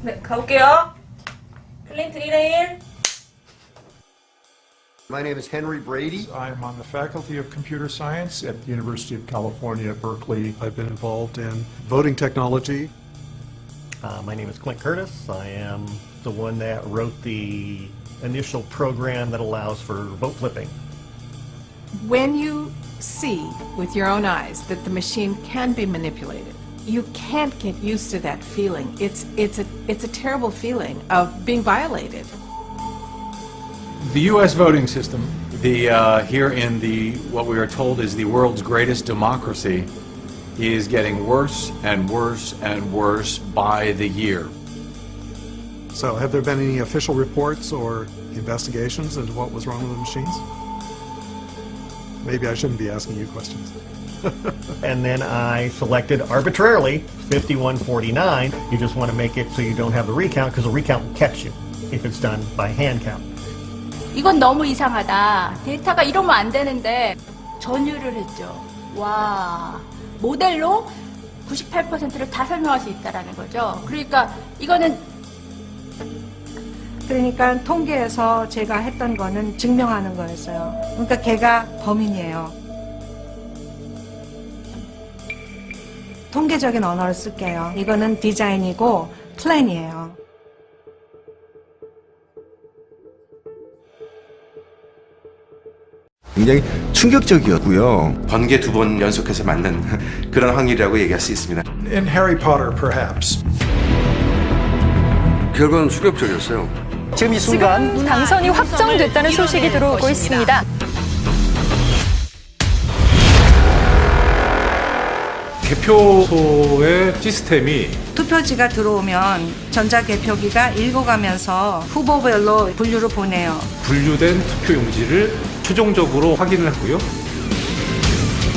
네, 가볼게요. 클린트 1대1. My name is Henry Brady. I'm on the faculty of computer science at the University of California at Berkeley. I've been involved in voting technology. My name is Clint Curtis. I am the one that wrote the initial program that allows for vote flipping. When you see with your own eyes that the machine can be manipulated, you can't get used to that feeling. It's a terrible feeling of being violated. The U.S. voting system, here in what we are told is the world's greatest democracy, is getting worse and worse and worse by the year. So have there been any official reports or investigations into what was wrong with the machines? Maybe I shouldn't be asking you questions. And then I selected arbitrarily 5149. You just want to make it so you don't have the recount, because the recount will catch you if it's done by hand count. 이건 너무 이상하다. 데이터가 이러면 안 되는데 전유를 했죠. 와, 모델로 98%를 다 설명할 수 있다라는 거죠. 그러니까 이거는 그러니까 통계에서 제가 했던 거는 증명하는 거였어요. 그러니까 걔가 범인이에요. 통계적인 언어를 쓸게요. 이거는 디자인이고 플랜이에요. 굉장히 충격적이었고요. 번개 2번 연속해서 맞는 그런 확률이라고 얘기할 수 있습니다. In Harry Potter, perhaps. 결과는 충격적이었어요. 지금 이 순간 당선이 확정됐다는 소식이 들어오고 있습니다. 개표소의 시스템이 투표지가 들어오면 전자개표기가 읽어가면서 후보별로 분류를 보내요. 분류된 투표 용지를 최종적으로 확인을 하고요.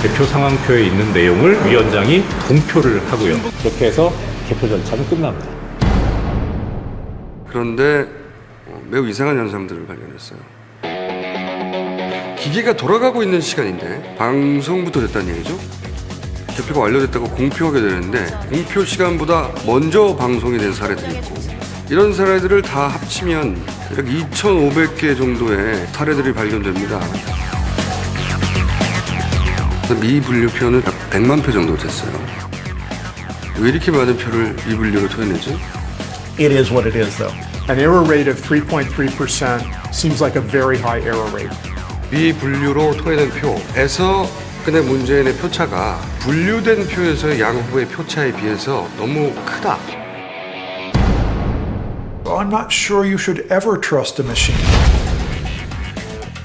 개표 상황표에 있는 내용을 위원장이 동표를 하고요. 그렇게 해서 개표 절차는 끝납니다. 그런데 매우 이상한 현상들을 발견했어요. 기계가 돌아가고 있는 시간인데 방송부터 됐다는 얘기죠. 개표가 완료됐다고 공표하게 되는데 공표 시간보다 먼저 방송이 된 사례들이 있고, 이런 사례들을 다 합치면 약 2,500개 정도의 사례들이 발견됩니다. 미분류표는 약 100만 표 정도 됐어요. 왜 이렇게 많은 표를 미분류로 토해내지? It is what it is, though. An error rate of 3.3% seems like a very high error rate. 미분류로 토해낸 표에서 근데 문재인의 표차가 분류된 표에서의 양후의 표차에 비해서 너무 크다. I'm not sure you should ever trust a machine.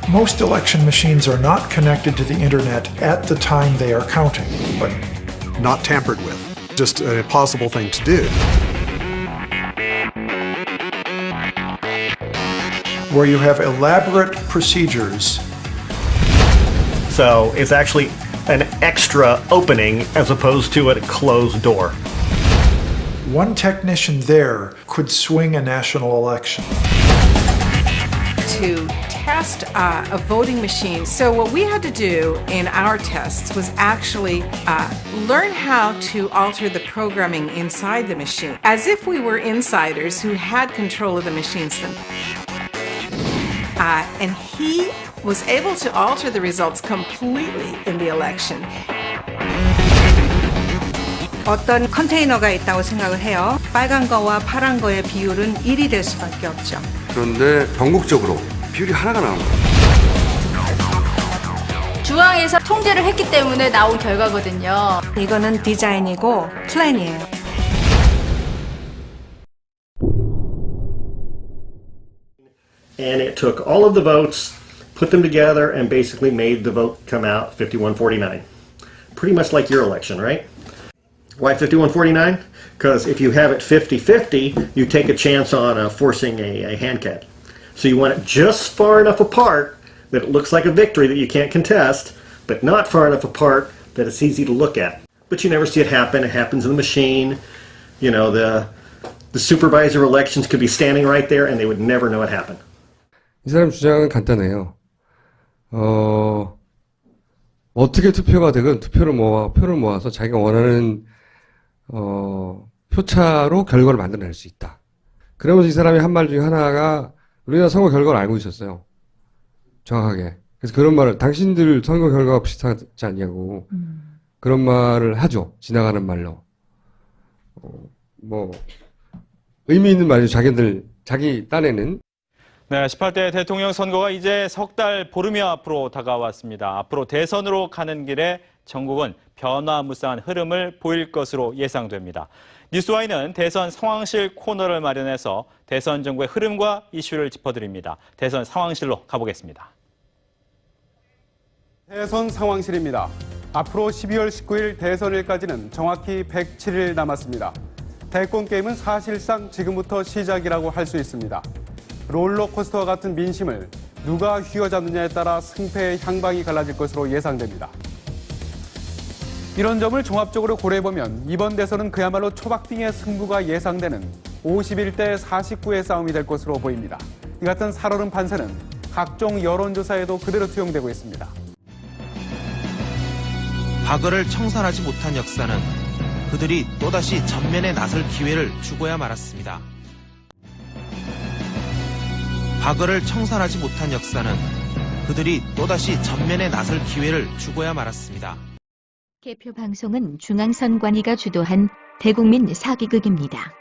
Most election machines are not connected to the internet at the time they are counting, but not tampered with. Just an impossible thing to do. Where you have elaborate procedures. So it's actually an extra opening as opposed to a closed door. One technician there could swing a national election. To test a voting machine. So what we had to do in our tests was actually learn how to alter the programming inside the machine, as if we were insiders who had control of the machines. And he was able to alter the results completely in the election. 어떤 컨테이너가 있다고 생각을 해요. 빨간 거와 파란 거의 비율은 1이 될 수밖에 없죠. 그런데 전국적으로 비율이 하나가 나온 거예요. 중앙에서 통제를 했기 때문에 나온 결과거든요. 이거는 디자인이고 플랜이에요. And it took all of the votes, put them together, and basically made the vote come out 5149. Pretty much like your election, right? Why 5149? Because if you have it 50-50, you take a chance on forcing a hand count. So you want it just far enough apart that it looks like a victory that you can't contest, but not far enough apart that it's easy to look at. But you never see it happen. It happens in the machine. You know, the supervisor elections could be standing right there and they would never know it happened. 이 사람 주장은 간단해요. 어떻게 투표가 되건 표를 모아서 자기가 원하는 표 표차로 결과를 만들어낼 수 있다. 그러면서 이 사람이 한 말 중에 하나가 우리나라 선거 결과를 알고 있었어요. 정확하게. 그래서 그런 말을 당신들 선거 결과가 비슷하지 않냐고 그런 말을 하죠. 지나가는 말로. 뭐 의미 있는 말이죠. 자기 딴에는. 네, 18대 대통령 선거가 이제 석 달 보름여 앞으로 다가왔습니다. 앞으로 대선으로 가는 길에 전국은 변화무쌍한 흐름을 보일 것으로 예상됩니다. 뉴스와이는 대선 상황실 코너를 마련해서 대선 정국의 흐름과 이슈를 짚어드립니다. 대선 상황실로 가보겠습니다. 대선 상황실입니다. 앞으로 12월 19일 대선일까지는 정확히 107일 남았습니다. 대권 게임은 사실상 지금부터 시작이라고 할 수 있습니다. 롤러코스터와 같은 민심을 누가 휘어잡느냐에 따라 승패의 향방이 갈라질 것으로 예상됩니다. 이런 점을 종합적으로 고려해보면 이번 대선은 그야말로 초박빙의 승부가 예상되는 51대 49의 싸움이 될 것으로 보입니다. 이 같은 살얼음 판세는 각종 여론조사에도 그대로 투영되고 있습니다. 과거를 청산하지 못한 역사는 그들이 또다시 전면에 나설 기회를 주고야 말았습니다. 과거를 청산하지 못한 역사는 그들이 또다시 전면에 나설 기회를 주고야 말았습니다. 개표 방송은 중앙선관위가 주도한 대국민 사기극입니다.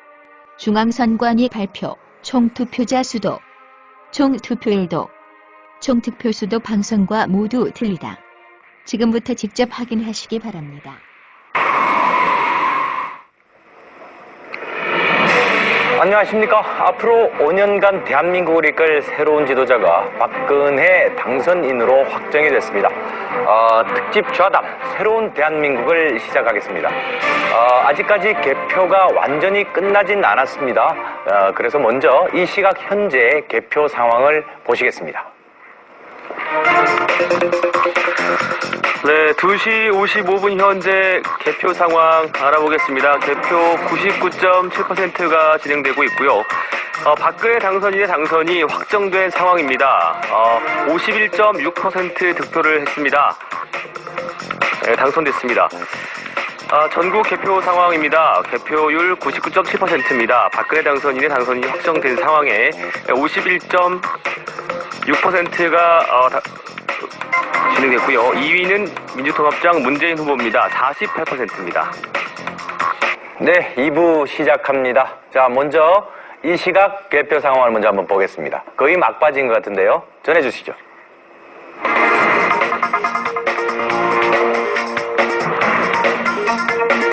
중앙선관위 발표, 총투표자 수도, 총투표율도, 총투표수도 방송과 모두 틀리다. 지금부터 직접 확인하시기 바랍니다. 안녕하십니까. 앞으로 5년간 대한민국을 이끌 새로운 지도자가 박근혜 당선인으로 확정이 됐습니다. 특집 좌담 새로운 대한민국을 시작하겠습니다. 아직까지 개표가 완전히 끝나진 않았습니다. 그래서 먼저 이 시각 현재 개표 상황을 보시겠습니다. 네, 2시 55분 현재 개표 상황 알아보겠습니다. 개표 99.7%가 진행되고 있고요. 박근혜 당선인의 당선이 확정된 상황입니다. 51.6% 득표를 했습니다. 네, 당선됐습니다. 전국 개표 상황입니다. 개표율 99.7%입니다. 박근혜 당선인의 당선이 확정된 상황에 51.6%가 진행됐고요. 2위는 민주통합당 문재인 후보입니다. 48%입니다. 네, 2부 시작합니다. 자, 먼저 이 시각 개표 상황을 먼저 한번 보겠습니다. 거의 막바지인 것 같은데요. 전해주시죠.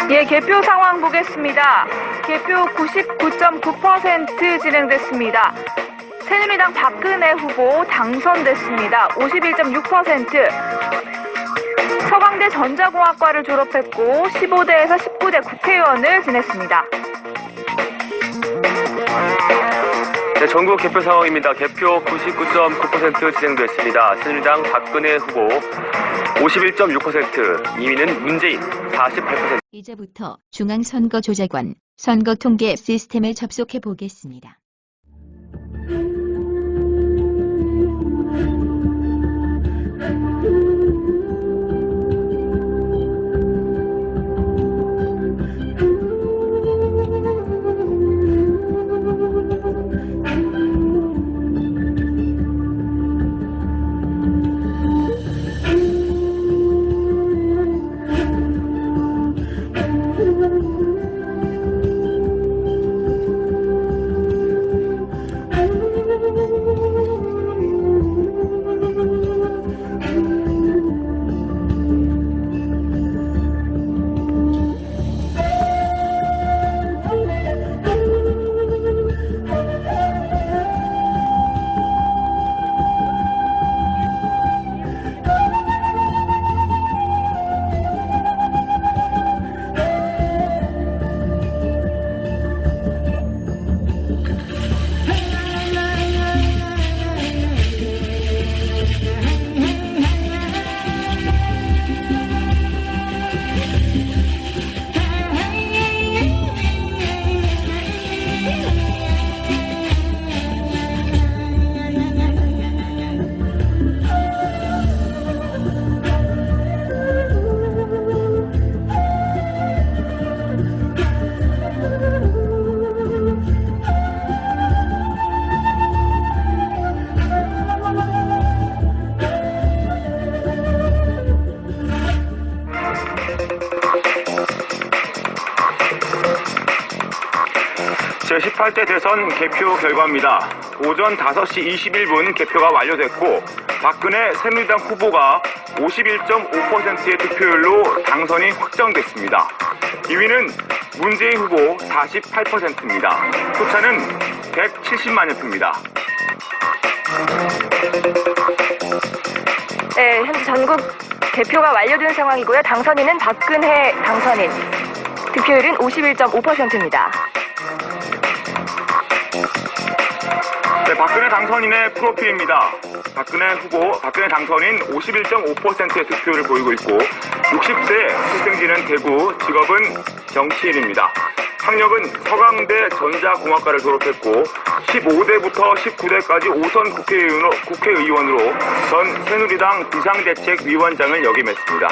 예, 개표 상황 보겠습니다. 개표 99.9% 진행됐습니다. 새누리당 박근혜 후보 당선됐습니다. 51.6%. 서강대 전자공학과를 졸업했고 15대에서 19대 국회의원을 지냈습니다. 네, 전국 개표 상황입니다. 개표 99.9% 진행됐습니다. 새누리당 박근혜 후보 51.6%, 2위는 문재인 48%. 이제부터 중앙선거조작원 선거통계 시스템에 접속해 보겠습니다. 제18대 대선 개표 결과입니다. 오전 5시 21분 개표가 완료됐고 박근혜 새누리당 후보가 51.5%의 득표율로 당선이 확정됐습니다. 2위는 문재인 후보 48%입니다. 표차는 170만여 표입니다. 네, 현재 전국 개표가 완료된 상황이고요. 당선인은 박근혜 당선인. 득표율은 51.5%입니다. 네, 박근혜 당선인의 프로필입니다. 박근혜 당선인 51.5%의 득표율을 보이고 있고 60세, 출생지는 대구, 직업은 정치인입니다. 학력은 서강대 전자공학과를 졸업했고 15대부터 19대까지 5선 국회의원으로 전 새누리당 비상대책위원장을 역임했습니다.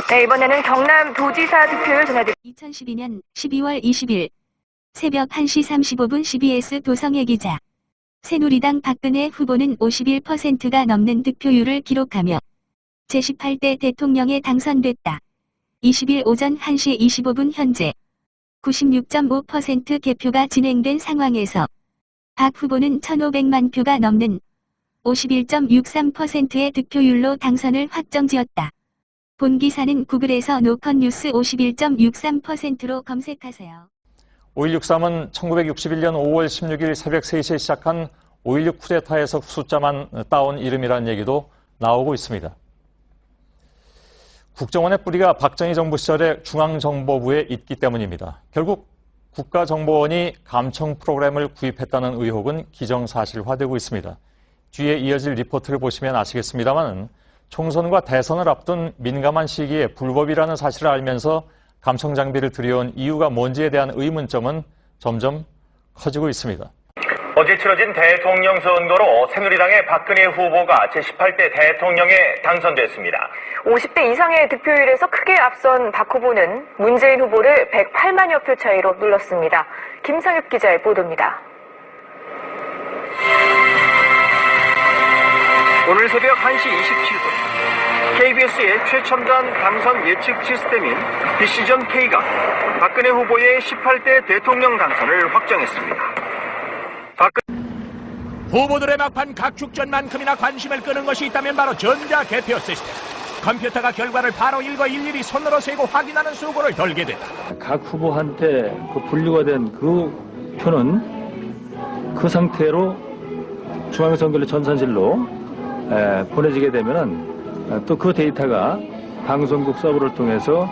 네, 이번에는 경남도지사 득표율 전해드립니다. 2012년 12월 20일 새벽 1시 35분 CBS 도성의 기자. 새누리당 박근혜 후보는 51%가 넘는 득표율을 기록하며 제18대 대통령에 당선됐다. 20일 오전 1시 25분 현재 96.5% 개표가 진행된 상황에서 박 후보는 1,500만 표가 넘는 51.63%의 득표율로 당선을 확정지었다. 본 기사는 구글에서 노컷뉴스 51.63%로 검색하세요. 5.16.3은 1961년 5월 16일 새벽 3시에 시작한 5.16 쿠데타에서 숫자만 따온 이름이라는 얘기도 나오고 있습니다. 국정원의 뿌리가 박정희 정부 시절의 중앙정보부에 있기 때문입니다. 결국 국가정보원이 감청 프로그램을 구입했다는 의혹은 기정사실화되고 있습니다. 뒤에 이어질 리포트를 보시면 아시겠습니다만 총선과 대선을 앞둔 민감한 시기에 불법이라는 사실을 알면서 감청 장비를 들여온 이유가 뭔지에 대한 의문점은 점점 커지고 있습니다. 어제 치러진 대통령 선거로 새누리당의 박근혜 후보가 제18대 대통령에 당선됐습니다. 50대 이상의 득표율에서 크게 앞선 박 후보는 문재인 후보를 108만여 표 차이로 눌렀습니다. 김상엽 기자의 보도입니다. 오늘 새벽 1시 27분 KBS의 최첨단 당선 예측 시스템인 비시전 K가 박근혜 후보의 18대 대통령 당선을 확정했습니다. 후보들의 막판 각축전만큼이나 관심을 끄는 것이 있다면 바로 전자개표 시스템. 컴퓨터가 결과를 바로 읽어 일일이 손으로 세고 확인하는 수고를 덜게 된다. 각 후보한테 그 분류가 된 그 표는 그 상태로 중앙선거일 전산실로 보내지게 되면은 또 그 데이터가 방송국 서버를 통해서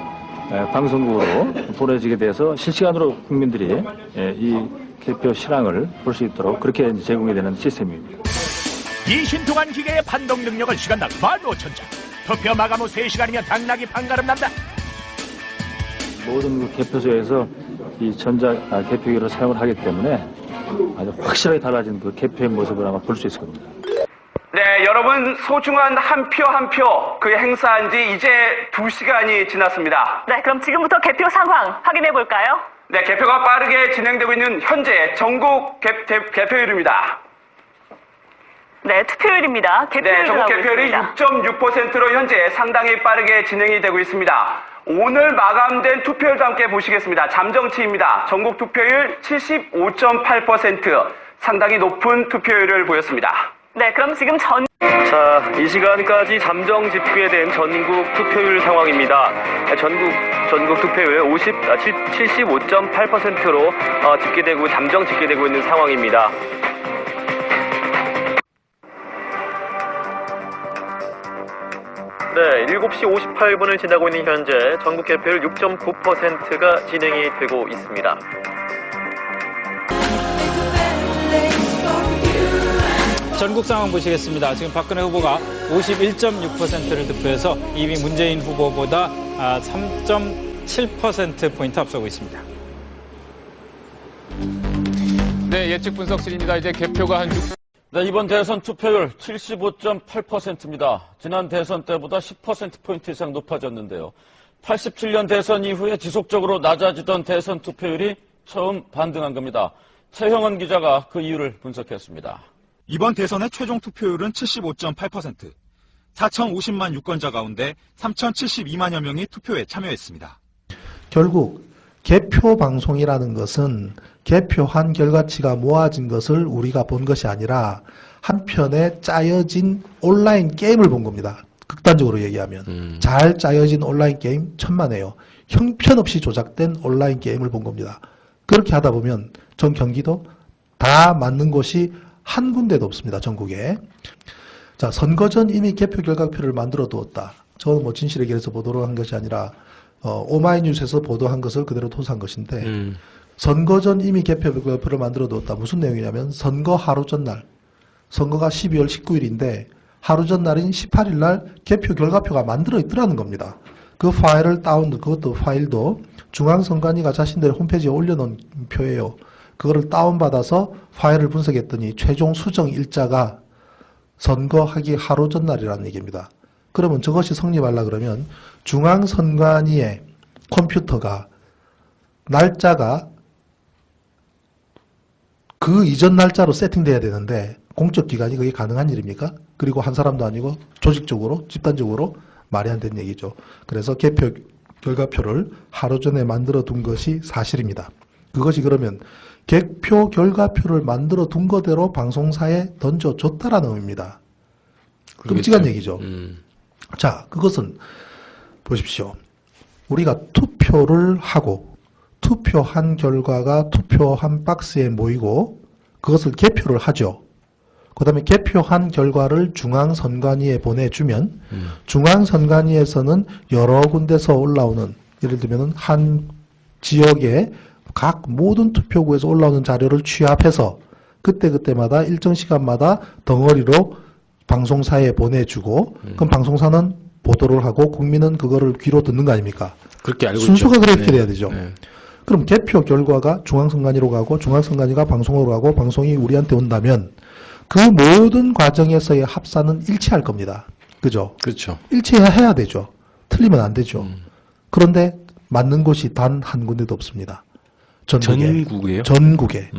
방송국으로 보내지게 돼서 실시간으로 국민들이 이 개표 실황을 볼 수 있도록 그렇게 제공이 되는 시스템입니다. 20동안 기계의 판독 능력을 시간당 15,000장. 투표 마감 후 3시간이면 당락이 판가름 난다. 모든 그 개표소에서 이 전자 개표기를 사용을 하기 때문에 아주 확실하게 달라진 그 개표의 모습을 아마 볼 수 있을 겁니다. 네, 여러분 소중한 한 표 한 표 그 행사한 지 이제 2시간이 지났습니다. 네, 그럼 지금부터 개표 상황 확인해 볼까요? 네, 개표가 빠르게 진행되고 있는 현재 전국 개표율입니다. 네, 투표율입니다. 네, 전국 개표율이 6.6%로 현재 상당히 빠르게 진행이 되고 있습니다. 오늘 마감된 투표율도 함께 보시겠습니다. 잠정치입니다. 전국 투표율 75.8%, 상당히 높은 투표율을 보였습니다. 네, 그럼 지금 자, 이 시간까지 잠정 집계된 전국 투표율 상황입니다. 전국 투표율 75.8%로 집계되고 잠정 집계되고 있는 상황입니다. 네, 7시 58분을 지나고 있는 현재 전국 개표율 6.9%가 진행이 되고 있습니다. 전국 상황 보시겠습니다. 지금 박근혜 후보가 51.6%를 득표해서 2위 문재인 후보보다 3.7%포인트 앞서고 있습니다. 네, 예측 분석실입니다. 이제 개표가 한 6... 네, 이번 대선 투표율 75.8%입니다. 지난 대선 때보다 10%포인트 이상 높아졌는데요. 87년 대선 이후에 지속적으로 낮아지던 대선 투표율이 처음 반등한 겁니다. 최형원 기자가 그 이유를 분석했습니다. 이번 대선의 최종 투표율은 75.8%. 4,050만 유권자 가운데 3,072만여 명이 투표에 참여했습니다. 결국 개표 방송이라는 것은 개표한 결과치가 모아진 것을 우리가 본 것이 아니라 한편에 짜여진 온라인 게임을 본 겁니다. 극단적으로 얘기하면 잘 짜여진 온라인 게임 천만에요. 형편없이 조작된 온라인 게임을 본 겁니다. 그렇게 하다 보면 전 경기도 다 맞는 곳이 한 군데도 없습니다. 전국에. 자, 선거 전 이미 개표 결과표를 만들어 두었다. 저는 뭐 진실의 길에서 보도를 한 것이 아니라 오마이뉴스에서 보도한 것을 그대로 토스한 것인데 선거 전 이미 개표 결과표를 만들어 두었다. 무슨 내용이냐면 선거 하루 전날, 선거가 12월 19일인데 하루 전날인 18일 날 개표 결과표가 만들어 있더라는 겁니다. 그 파일을 그것도 파일도 중앙선관위가 자신들의 홈페이지에 올려놓은 표예요. 그거를 다운받아서 파일을 분석했더니 최종 수정 일자가 선거하기 하루 전날이라는 얘기입니다. 그러면 저것이 성립하려 그러면 중앙선관위의 컴퓨터가 날짜가 그 이전 날짜로 세팅돼야 되는데 공적기관이 그게 가능한 일입니까? 그리고 한 사람도 아니고 조직적으로 집단적으로 말이 안 되는 얘기죠. 그래서 개표 결과표를 하루 전에 만들어 둔 것이 사실입니다. 그것이 그러면 개표 결과표를 만들어 둔 거대로 방송사에 던져줬다라는 의미입니다. 끔찍한 얘기죠. 자, 그것은 보십시오. 우리가 투표를 하고 투표한 결과가 투표한 박스에 모이고 그것을 개표를 하죠. 그 다음에 개표한 결과를 중앙선관위에 보내주면 중앙선관위에서는 여러 군데서 올라오는, 예를 들면 한 지역의 각 모든 투표구에서 올라오는 자료를 취합해서 그때그때마다 일정 시간마다 덩어리로 방송사에 보내주고 그럼 방송사는 보도를 하고 국민은 그거를 귀로 듣는 거 아닙니까? 그렇게 알고 순서가 있죠. 그렇게 돼야 되죠. 그럼 개표 결과가 중앙선관위로 가고 중앙선관위가 방송으로 가고 방송이 우리한테 온다면 그 모든 과정에서의 합산은 일치할 겁니다. 그죠? 그렇죠. 일치해야 되죠. 틀리면 안 되죠. 그런데 맞는 곳이 단 한 군데도 없습니다. 전국에요? 전국에.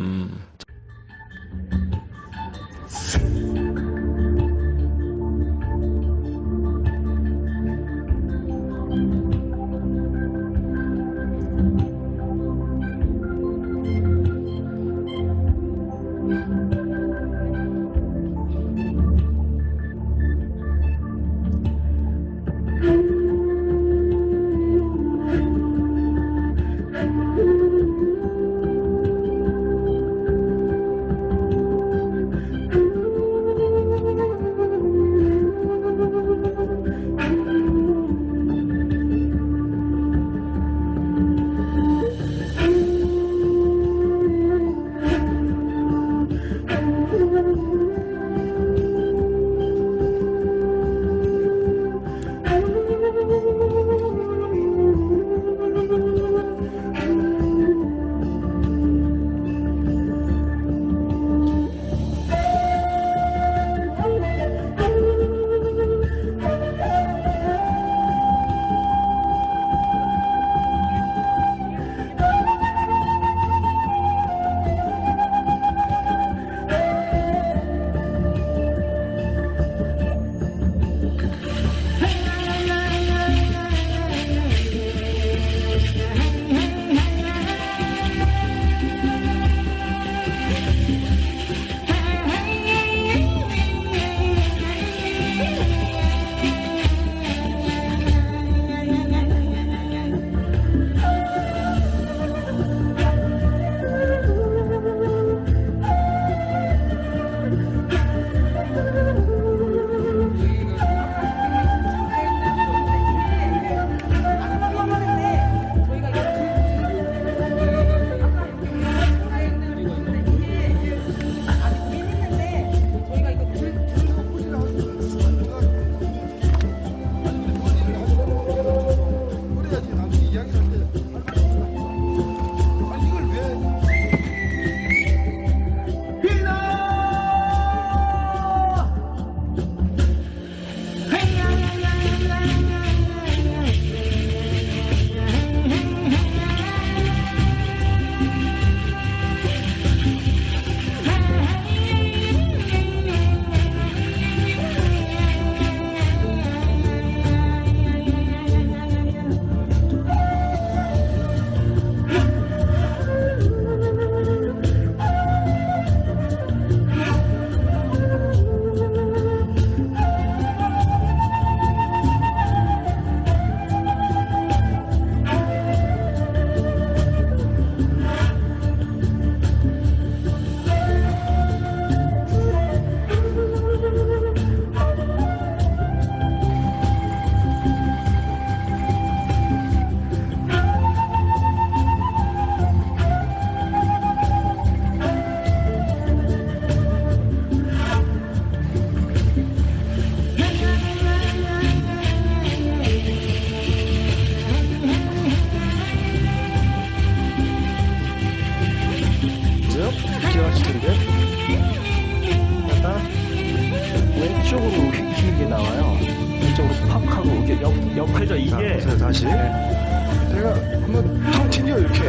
역할자 이게 다시 제가 한번 텅 튕겨 이렇게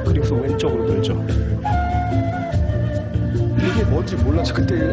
그리고서 왼쪽으로 돌죠. 이게 뭔지 몰라서 그때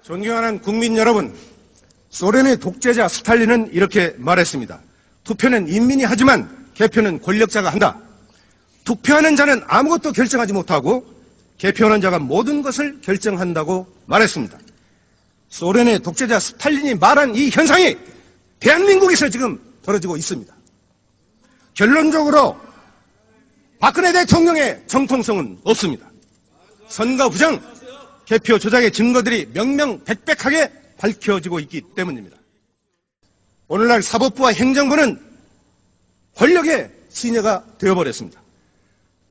존경하는 국민 여러분, 소련의 독재자 스탈린은 이렇게 말했습니다. 투표는 인민이 하지만 개표는 권력자가 한다. 투표하는 자는 아무것도 결정하지 못하고 개표하는 자가 모든 것을 결정한다고 말했습니다. 소련의 독재자 스탈린이 말한 이 현상이 대한민국에서 지금 벌어지고 있습니다. 결론적으로 박근혜 대통령의 정통성은 없습니다. 선거 부정, 개표 조작의 증거들이 명명백백하게 밝혀지고 있기 때문입니다. 오늘날 사법부와 행정부는 권력의 시녀가 되어버렸습니다.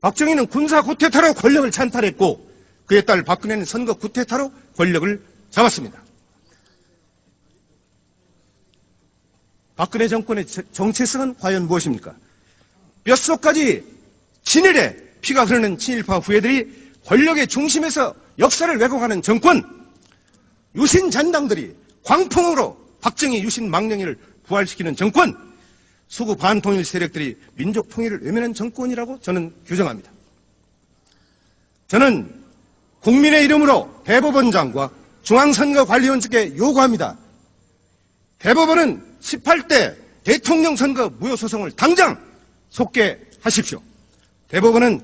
박정희는 군사 쿠데타로 권력을 찬탈했고 그에 따라 박근혜는 선거 쿠데타로 권력을 잡았습니다. 박근혜 정권의 정체성은 과연 무엇입니까? 뼛속까지 친일에 피가 흐르는 친일파 후예들이 권력의 중심에서 역사를 왜곡하는 정권, 유신 잔당들이 광풍으로 박정희 유신 망령이를 부활시키는 정권, 수구 반통일 세력들이 민족 통일을 외면한 정권이라고 저는 규정합니다. 저는 국민의 이름으로 대법원장과 중앙선거관리원 측에 요구합니다. 대법원은 18대 대통령 선거 무효소송을 당장 속개하십시오. 대법원은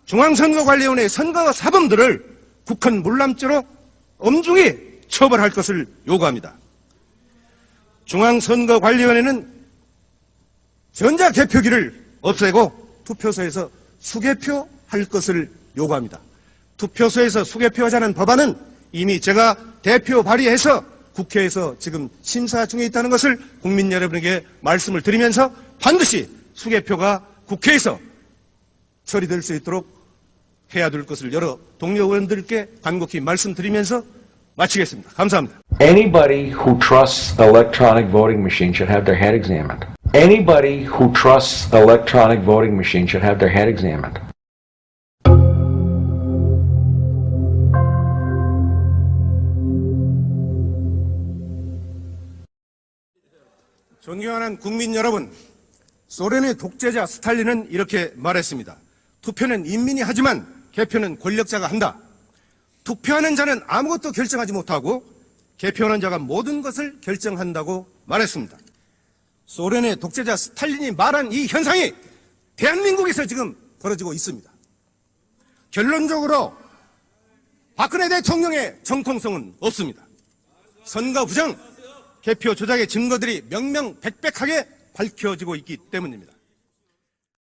중앙선거관리원의 선거 사범들을 국헌 물람죄로 엄중히 처벌할 것을 요구합니다. 중앙선거관리원회는 전자개표기를 없애고 투표소에서 수개표할 것을 요구합니다. 투표소에서 수개표하자는 법안은 이미 제가 대표 발의해서 국회에서 지금 심사 중에 있다는 것을 국민 여러분에게 말씀을 드리면서 반드시 수개표가 국회에서 처리될 수 있도록 해야 될 것을 여러 동료 의원들께 간곡히 말씀드리면서 마치겠습니다. 감사합니다. Anybody who trusts electronic voting machine should have their head examined. Anybody who trusts electronic voting machine should have their head examined. 존경하는 국민 여러분, 소련의 독재자 스탈린은 이렇게 말했습니다. 투표는 인민이 하지만 개표는 권력자가 한다. 투표하는 자는 아무것도 결정하지 못하고 개표하는 자가 모든 것을 결정한다고 말했습니다. 소련의 독재자 스탈린이 말한 이 현상이 대한민국에서 지금 벌어지고 있습니다. 결론적으로 박근혜 대통령의 정통성은 없습니다. 선거 부정, 개표 조작의 증거들이 명명백백하게 밝혀지고 있기 때문입니다.